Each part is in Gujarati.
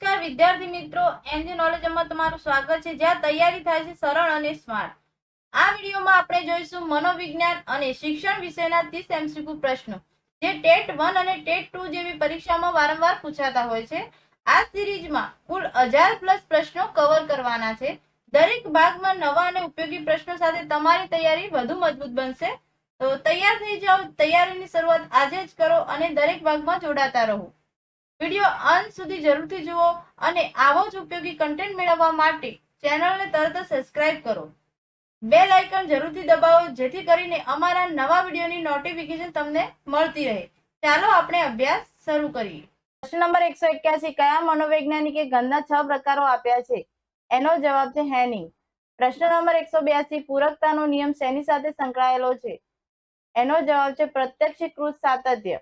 નમસ્કાર વિદ્યાર્થી મિત્રો, એનજી નોલેજમાં તમારું સ્વાગત છે, જ્યાં તૈયારી થાય છે સરળ અને સ્માર્ટ. આ વિડીયોમાં આપણે જોઈશું મનોવિજ્ઞાન અને શિક્ષણ વિષયના 30 MCQ પ્રશ્નો, જે ટેટ 1 અને ટેટ 2 જેવી પરીક્ષામાં વારંવાર પૂછાતા હોય છે. આ સિરીઝમાં કુલ 1000+ પ્રશ્નો કવર કરવાના છે. દરેક ભાગમાં નવા અને ઉપયોગી પ્રશ્નો સાથે તમારી તૈયારી વધુ મજબૂત બનશે. તો તૈયાર થઈ જાઓ. તૈયારીની શરૂઆત આજે જ કરો અને દરેક ભાગમાં જોડાતા રહો. વિડીયો અંત સુધી જરૂરથી જુઓ અને આવો જ ઉપયોગી કન્ટેન્ટ મેળવવા માટે ચેનલને તરત જ સબસ્ક્રાઇબ કરો. બેલ આઇકન જરૂરથી દબાવો, જેથી કરીને અમારા નવા વિડીયોની નોટિફિકેશન તમને મળતી રહે. ચાલો આપણે અભ્યાસ શરૂ કરીએ. પ્રશ્ન નંબર 181. કયા મનોવૈજ્ઞાનિકે ગંધના 6 પ્રકારો આપ્યા છે? એનો જવાબ છે હેનિંગ. પ્રશ્ન નંબર 182. પૂરકતાનો નિયમ શેની સાથે સંકળાયેલો છે? એનો જવાબ છે પ્રત્યક્ષીકૃત સાતત્ય.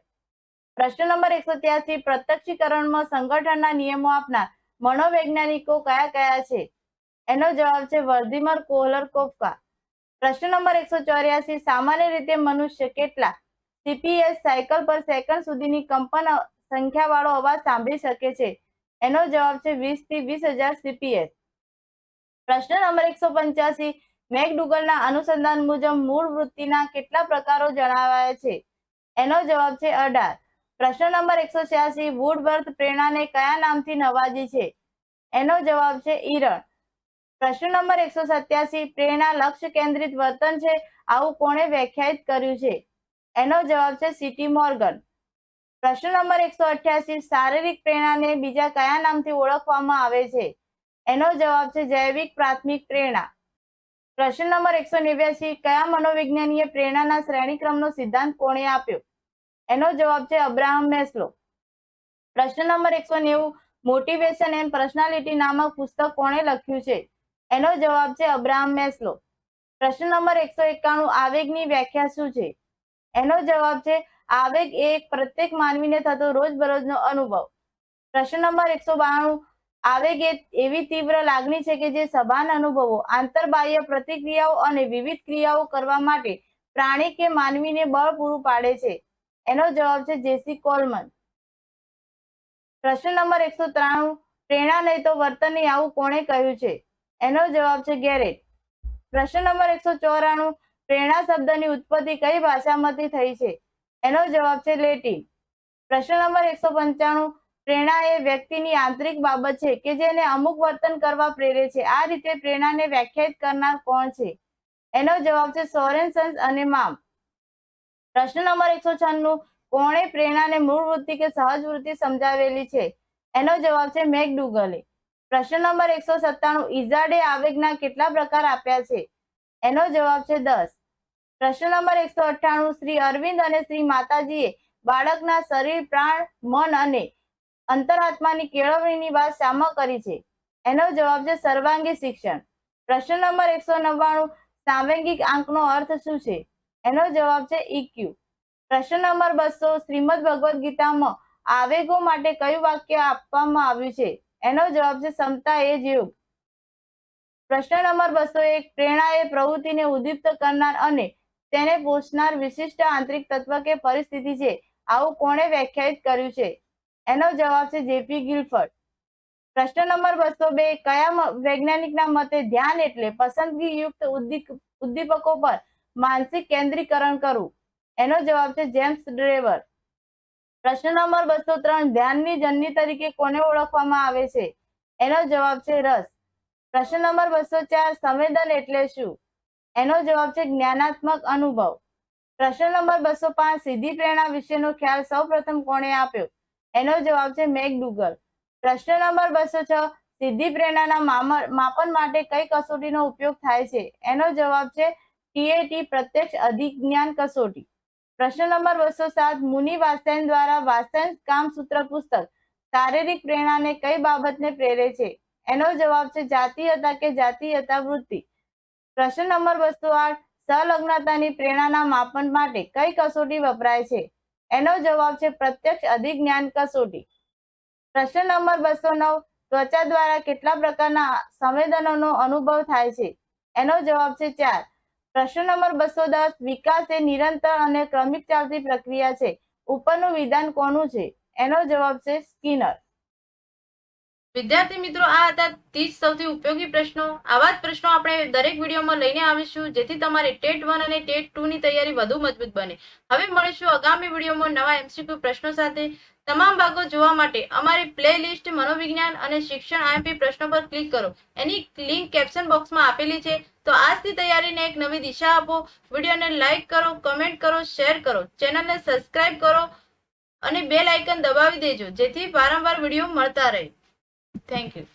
પ્રશ્ન નંબર 183. પ્રત્યક્ષીકરણમાં સંગઠનના નિયમો આપનાર મનોવૈજ્ઞાનિકો કયા કયા છે? એનો જવાબ છે વર્ધીમર, કોહલર, કોફકા. પ્રશ્ન નંબર 184. સામાન્ય રીતે મનુષ્ય કેટલા CPS સાયકલ પર સેકન્ડ સુધીની કંપન સંખ્યા વાળો અવાજ સાંભળી શકે છે? એનો જવાબ છે 20 થી 20,000 CPS. પ્રશ્ન નંબર 185. મેકડુગલના અનુસંધાન મુજબ મૂળ વૃત્તિના કેટલા પ્રકારો જણાવાયા છે? એનો જવાબ છે 18. પ્રશ્ન નંબર 186. વુડવર્થ પ્રેરણાને કયા નામથી નવાજી છે? એનો જવાબ છે ઈરણ. પ્રશ્ન નંબર 187. પ્રેરણા લક્ષ્ય કેન્દ્રિત વર્તન છે, આવું કોણે વ્યાખ્યાયિત કર્યું છે? એનો જવાબ છે સીટી મોર્ગન. પ્રશ્ન નંબર 188. શારીરિક પ્રેરણાને બીજા કયા નામથી ઓળખવામાં આવે છે? એનો જવાબ છે જૈવિક પ્રાથમિક પ્રેરણા. પ્રશ્ન નંબર 189. કયા મનોવિજ્ઞાનીએ પ્રેરણાના શ્રેણીક્રમનો સિદ્ધાંત કોણે આપ્યો? એનો જવાબ છે અબ્રાહમ મેસ્લો. પ્રશ્ન નંબર 190. મોટિવેશન એન્ડ પર્સનાલિટી નામક પુસ્તક કોણે લખ્યું છે? એનો જવાબ છે અબ્રાહમ મેસ્લો. પ્રશ્ન નંબર 191. આવેગની વ્યાખ્યા શું છે? એનો જવાબ છે આવેગ એ પ્રત્યેક માનવીને થતો રોજબરોજનો અનુભવ. પ્રશ્ન નંબર 192. આવેગ એ એવી તીવ્ર લાગણી છે કે જે સભાન અનુભવો, આંતરબાહ્ય પ્રતિક્રિયાઓ અને વિવિધ ક્રિયાઓ કરવા માટે પ્રાણી કે માનવીને બળ પૂરું પાડે છે. એનો જવાબ છે જેસી કોલમન. પ્રશ્ન નંબર 193. પ્રેરણા નહીં તો વર્તન નહીં, આવું કોણે કહ્યું છે? એનો જવાબ છે ગેરેટ. પ્રશ્ન નંબર 194. પ્રેરણા શબ્દની ઉત્પત્તિ કઈ ભાષામાંથી થઈ છે? એનો જવાબ છે લેટિન. પ્રશ્ન નંબર 195. પ્રેરણા એ વ્યક્તિની આંતરિક બાબત છે કે જેને અમુક વર્તન કરવા પ્રેરે છે. આ રીતે પ્રેરણાને વ્યાખ્યાયિત કરનાર કોણ છે? એનો જવાબ છે સોરેનસન અને મામ. પ્રશ્ન નંબર 196. કોણે પ્રેરણાને મૂળ વૃત્તિ કે સહજ વૃત્તિ સમજાવેલી છે? એનો જવાબ છે મેકડુગલે. પ્રશ્ન નંબર 197. ઇઝાર્ડે આવેગના કેટલા પ્રકાર આપ્યા છે? એનો જવાબ છે 10. પ્રશ્ન નંબર 198. શ્રી અરવિંદ અને શ્રી માતાજીએ બાળકના શરીર, પ્રાણ, મન અને અંતરાત્માની કેળવણીની વાત શામાં કરી છે? એનો જવાબ છે સર્વાંગી શિક્ષણ. પ્રશ્ન નંબર 199. સાંવેગિક આંકનો અર્થ શું છે? એનો જવાબ છે EQ. પ્રશ્ન નંબર 200. શ્રીમદ ભગવદ ગીતામાં આવેગો માટે કયું વાક્ય આપવામાં આવ્યું છે? એનો જવાબ છે ક્ષમતા એ જ યોગ. પ્રશ્ન નંબર 201. પ્રેરણા એ પ્રવૃત્તિને ઉદ્દીપ્ત કરનાર અને તેને પોષનાર વિશિષ્ટ આંતરિક તત્વ કે પરિસ્થિતિ છે, આવું કોણે વ્યાખ્યાયિત કર્યું છે? એનો જવાબ છે જેપી ગિલફર્ડ. પ્રશ્ન નંબર 202. કયા વૈજ્ઞાનિકના મતે ધ્યાન એટલે પસંદગીયુક્ત ઉદ્દીપકો પર માનસિક કેન્દ્રીકરણ કરવું? એનો જવાબ છે જેમ્સ ડ્રેવર. પ્રશ્ન નંબર 203. ધ્યાનની જનની તરીકે કોને ઓળખવામાં આવે છે? એનો જવાબ છે રસ. પ્રશ્ન નંબર 204. સંવેદન એટલે શું? એનો જવાબ છે જ્ઞાનાત્મક અનુભવ. પ્રશ્ન નંબર 205. સીધી પ્રેરણા વિશેનો ખ્યાલ સૌપ્રથમ કોણે આપ્યો? એનો જવાબ છે મેકડુગલ. પ્રશ્ન નંબર 206. સીધી પ્રેરણાના માપન માટે કઈ કસોટીનો ઉપયોગ થાય છે? એનો જવાબ છે TAT, પ્રત્યક્ષ અધિજ્ઞાન કસોટી. પ્રશ્ન નંબર 207. મુનિ વાત્સ્યાયન દ્વારા વાત્સ્યાયન કામસૂત્ર પુસ્તક શારીરિક પ્રેરણાને કઈ બાબતને પ્રેરે છે? એનો જવાબ છે જાતીયતા કે જાતીયતા વૃત્તિ. પ્રશ્ન નંબર 208. સંલગ્નતાની પ્રેરણાના માપન માટે કઈ કસોટી વપરાય છે? એનો જવાબ છે પ્રત્યક્ષ અધિજ્ઞાન કસોટી. પ્રશ્ન નંબર 209. ત્વચા દ્વારા કેટલા પ્રકારના સંવેદનોનો અનુભવ થાય છે? એનો જવાબ છે 4. પ્રશ્ન નંબર 210. વિકાસ એ નિરંતર અને ક્રમિક ચાલતી પ્રક્રિયા છે, ઉપરનું વિધાન કોનું છે? એનો જવાબ છે સ્કિનર. વિદ્યાર્થી મિત્રો, આ હતા 30 સૌથી ઉપયોગી પ્રશ્નો. આવા જ પ્રશ્નો આપણે દરેક વિડીયોમાં લઈને આવીશું, જેથી તમારી ટેટ 1 અને ટેટ 2 ની તૈયારી વધુ મજબૂત બને. હવે મળીશું આગામી વિડીયોમાં નવા MCQ પ્રશ્નો સાથે. તમામ ભાગો જોવા માટે અમારી પ્લેલિસ્ટ મનોવિજ્ઞાન અને શિક્ષણ IMP પ્રશ્નો પર ક્લિક કરો. એની લિંક કેપ્શન બોક્સમાં આપેલી છે. તો આજથી તૈયારીને એક નવી દિશા આપો. વિડીયોને લાઈક કરો, કમેન્ટ કરો, શેર કરો, ચેનલને સબસ્ક્રાઇબ કરો અને બેલ આઇકન દબાવી દેજો, જેથી વારંવાર વિડીયો મળતા રહે. Thank you.